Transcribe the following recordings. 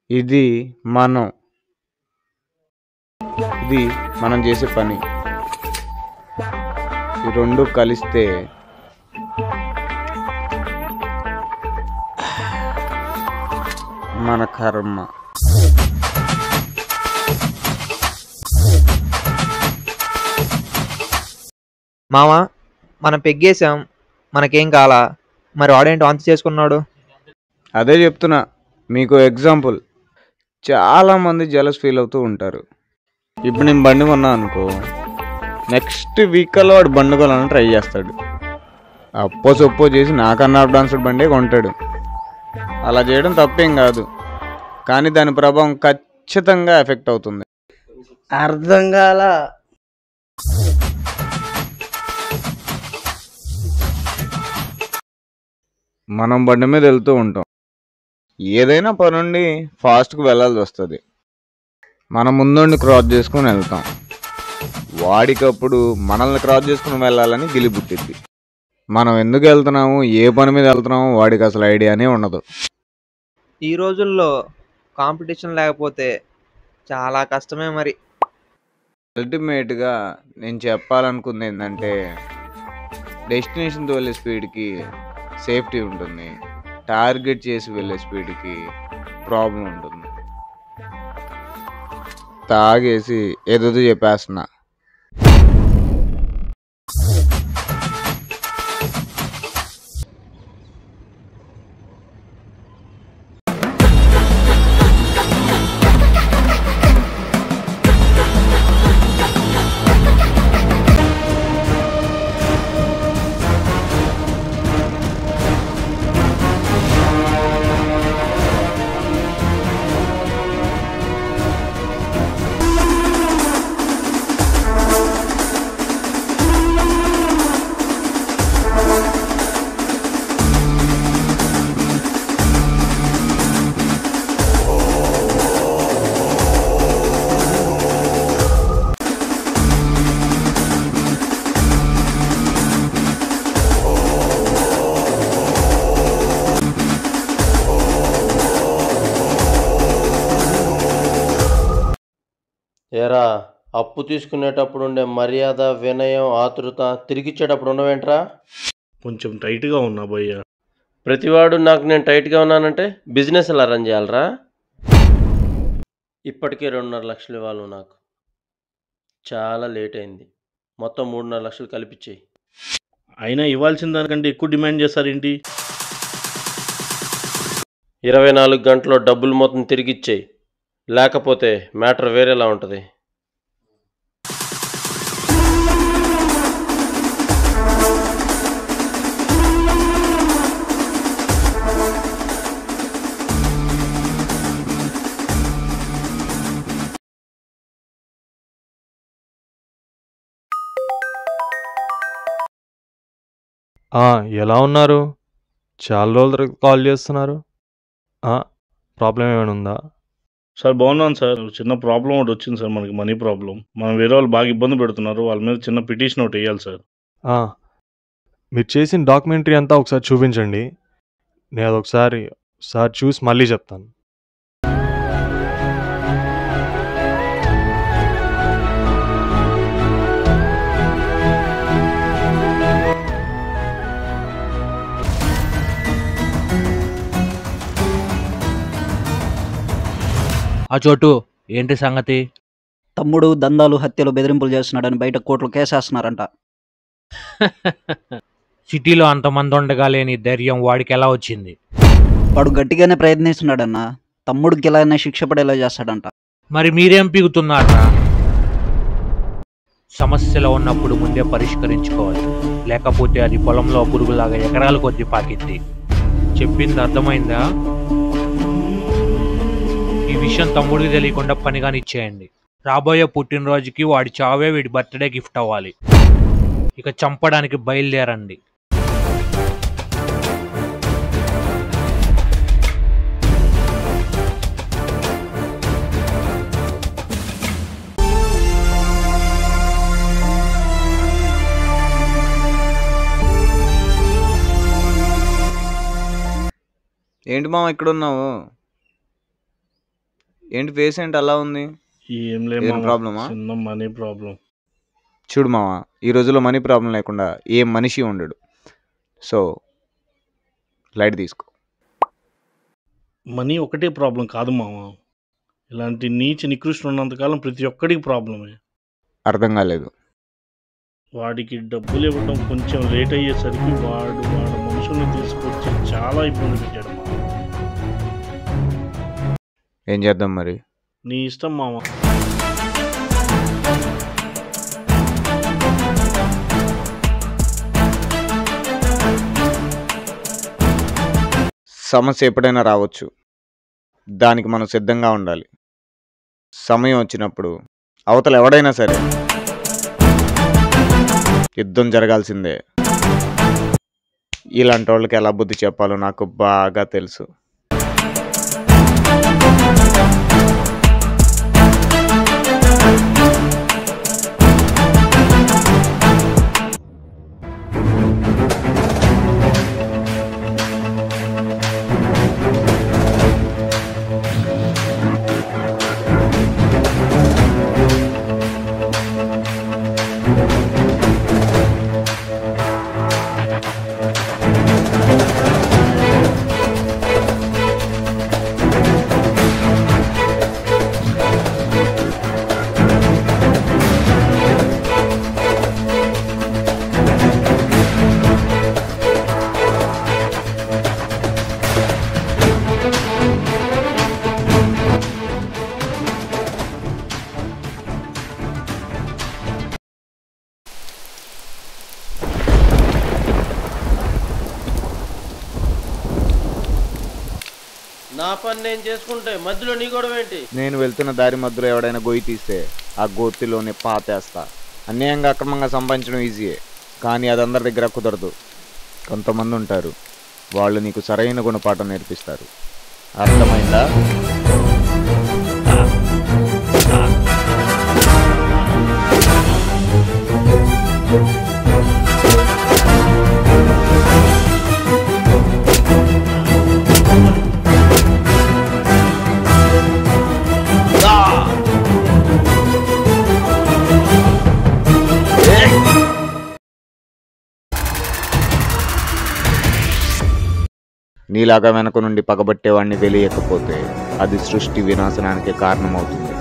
ఇది మనం ఇది మనం చేసే పని. ఈ రెండు కలిస్తే మన కర్మ. మామ, మనం పెగ్గేసాం, మనకేం కాలా, మరి వాడేంటి వాంతి చేసుకున్నాడు? అదే చెప్తున్నా మీకు ఎగ్జాంపుల్. చాలామంది జలస్ ఫీల్ అవుతూ ఉంటారు. ఇప్పుడు నేను బండి కొన్నా అనుకో, నెక్స్ట్ వీకల్లో వాడు బండి కొనాలని ట్రై చేస్తాడు. అప్పో సొప్పో చేసి నాకన్నా డాన్సర్ బండే కొంటాడు. అలా చేయడం తప్పేం కాదు, కానీ దాని ప్రభావం ఖచ్చితంగా ఎఫెక్ట్ అవుతుంది. అర్థం కాల. మనం బండి మీద వెళ్తూ ఉంటాం, ఏదైనా పనుండి ఫాస్ట్గా వెళ్ళాల్సి వస్తుంది. మనం ముందుండి క్రాస్ చేసుకుని వెళ్తాం. వాడికప్పుడు మనల్ని క్రాస్ చేసుకుని వెళ్ళాలని గిలి పుట్టిద్ది. మనం ఎందుకు వెళ్తున్నాము, ఏ పని మీద వెళ్తున్నాము వాడికి అసలు ఐడియానే ఉండదు. ఈ రోజుల్లో కాంపిటీషన్ లేకపోతే చాలా కష్టమే మరి. అల్టిమేట్గా నేను చెప్పాలనుకుంది ఏంటంటే, డెస్టినేషన్తో వెళ్ళే స్పీడ్కి సేఫ్టీ ఉంటుంది, టార్గెట్ చేసి వెళ్ళే స్పీడ్కి ప్రాబ్లం ఉంటుంది. తాగేసి ఏదో చెప్పేస్తున్నా. ఏరా, అప్పు తీసుకునేటప్పుడు ఉండే మర్యాద, వినయం, ఆతృత తిరిగిచ్చేటప్పుడు ఉన్నవేంట్రా? కొంచెం టైట్గా ఉన్నా భయ్య. ప్రతివాడు నాకు నేను టైట్గా ఉన్నానంటే బిజినెస్ ఎలా రన్ చేయాలరా? ఇప్పటికే 2.5 లక్షలు ఇవ్వాలి నాకు. చాలా లేట్ అయింది. మొత్తం 3.5 లక్షలు కలిపిచ్చేయి. అయినా ఇవ్వాల్సిన దానికంటే ఎక్కువ డిమాండ్ చేస్తారేంటి? 24 గంటల్లో డబ్బులు మొత్తం తిరిగిచ్చేయి, లేకపోతే మ్యాటర్ వేరేలా ఉంటుంది. ఎలా ఉన్నారు? చాలా రోజుల తర్వాత కాల్ చేస్తున్నారు. ప్రాబ్లం ఏమైనా ఉందా? సార్ బాగున్నాను సార్. చిన్న ప్రాబ్లం ఒకటి వచ్చింది సార్, మనకి మనీ ప్రాబ్లం. మనం వేరే వాళ్ళు బాగా ఇబ్బంది పెడుతున్నారు, వాళ్ళ మీద చిన్న పిటిషన్ ఒకటి వేయాలి సార్. మీరు చేసిన డాక్యుమెంటరీ అంతా ఒకసారి చూపించండి, నేను అదొకసారి చూసి మళ్ళీ చెప్తాను. ఆ చోటు, ఏంటి సంగతి? తమ్ముడు దందాలు, హత్యలు, బెదిరింపులు చేస్తున్నాడని బయట కోర్టులు కేసేస్తున్నారంట. సిటీలో అంతమంది ఉండగా లేని ధైర్యం వాడికి ఎలా వచ్చింది? వాడు గట్టిగానే ప్రయత్నిస్తున్నాడన్న. తమ్ముడికి ఇలానే శిక్ష పడేలా చేస్తాడంట. మరి మీరేం పీగుతున్నారా? సమస్యలో ఉన్నప్పుడు ముందే పరిష్కరించుకోవాలి, లేకపోతే అది పొలంలో పురుగులాగా ఎకరాల కొద్ది పాకింది. చెప్పింది అర్థమైందా? ఈ విషయం తమ్ముడికి తెలియకుండా పనిగాని ఇచ్చేయండి. రాబోయే పుట్టినరోజుకి వాడి చావే వీడి బర్త్డే గిఫ్ట్ అవ్వాలి. ఇక చంపడానికి బయలుదేరండి. ఏంటి మామ ఇక్కడ ఉన్నావు? ఏంటి ఫేస్ ఏంటి అలా ఉంది? ఏం ఏం లేదు ప్రాబ్లమా? చిన్న మనీ ప్రాబ్లం. చూడు మామ, ఈ రోజుల్లో మనీ ప్రాబ్లం లేకుండా ఏ మనిషి ఉండడు. సో లైట్ తీసుకో. మనీ ఒకటే ప్రాబ్లం కాదు మామ. ఇలాంటి నీచ నికృష్టులు ఉన్నంతకాలం ప్రతి ఒక్కడికి ప్రాబ్లమే. అర్థం కాలేదు. వాడికి డబ్బులు ఇవ్వడం కొంచెం లేట్ అయ్యేసరికి వాడు మనుషుల్ని తీసుకొచ్చి చాలా ఇబ్బంది పెట్టాడు మామ. ఏం చేద్దాం మరి? నీ ఇష్టం మామ. సమస్య ఎప్పుడైనా రావచ్చు, దానికి మనం సిద్ధంగా ఉండాలి. సమయం వచ్చినప్పుడు అవతల ఎవడైనా సరే యుద్ధం జరగాల్సిందే. ఇలాంటి వాళ్ళకి ఎలా బుద్ధి చెప్పాలో నాకు బాగా తెలుసు. నా పని నేను చేసుకుంటే మధ్యలో నీ గొడవ ఏంటి? నేను వెళ్తున్న దారి మధ్యలో ఎవడైనా గొయ్యి తీస్తే ఆ గోతిలోనే పాతేస్తా. అన్యాయంగా అక్రమంగా సంపాదించడం ఈజీయే, కానీ అది అందరి దగ్గర కుదరదు. కొంతమంది ఉంటారు, వాళ్ళు నీకు సరైన గుణపాఠం నేర్పిస్తారు. అర్థమైందా? నీలాగా వెనక నుండి పగబట్టేవాడిని వెలియకపోతే అది సృష్టి వినాశనానికి కారణమవుతుంది.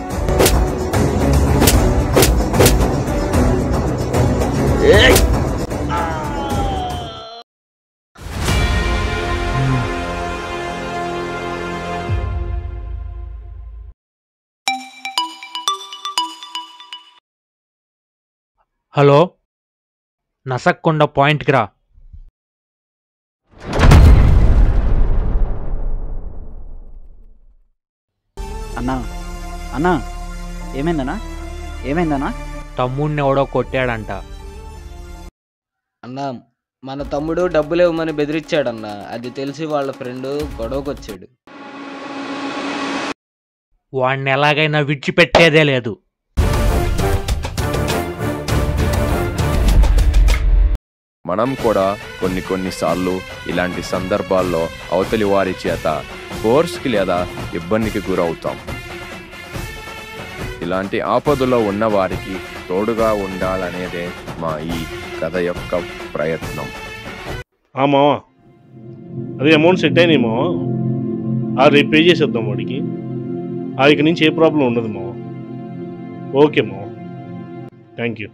హలో, నసక్కొండ పాయింట్కి రా. అన్నా అన్నా ఏమైందన్నా? తమ్ముడిని ఎవడో కొట్టాడంట. అన్నా, మన తమ్ముడు డబ్బులు ఇవ్వమని బెదిరించాడన్నా. అది తెలిసి వాళ్ళ ఫ్రెండ్ గొడవకొచ్చాడు. వాడిని ఎలాగైనా విడిచిపెట్టేదే లేదు. మనం కూడా కొన్నిసార్లు ఇలాంటి సందర్భాల్లో అవతలి వారి చేత ఫోర్స్కి లేదా ఇబ్బందికి గురవుతాం. ఇలాంటి ఆపదలో ఉన్న వారికి తోడుగా ఉండాలనేదే మా ఈ కథ యొక్క ప్రయత్నం. మామ, అదే అమౌంట్ సెట్ అయినాయి మామ. రేపు పే చేసేద్దాం వాడికి. ఇక నుంచి ఏ ప్రాబ్లం ఉండదు మామ. ఓకే మామ, థ్యాంక్ యూ.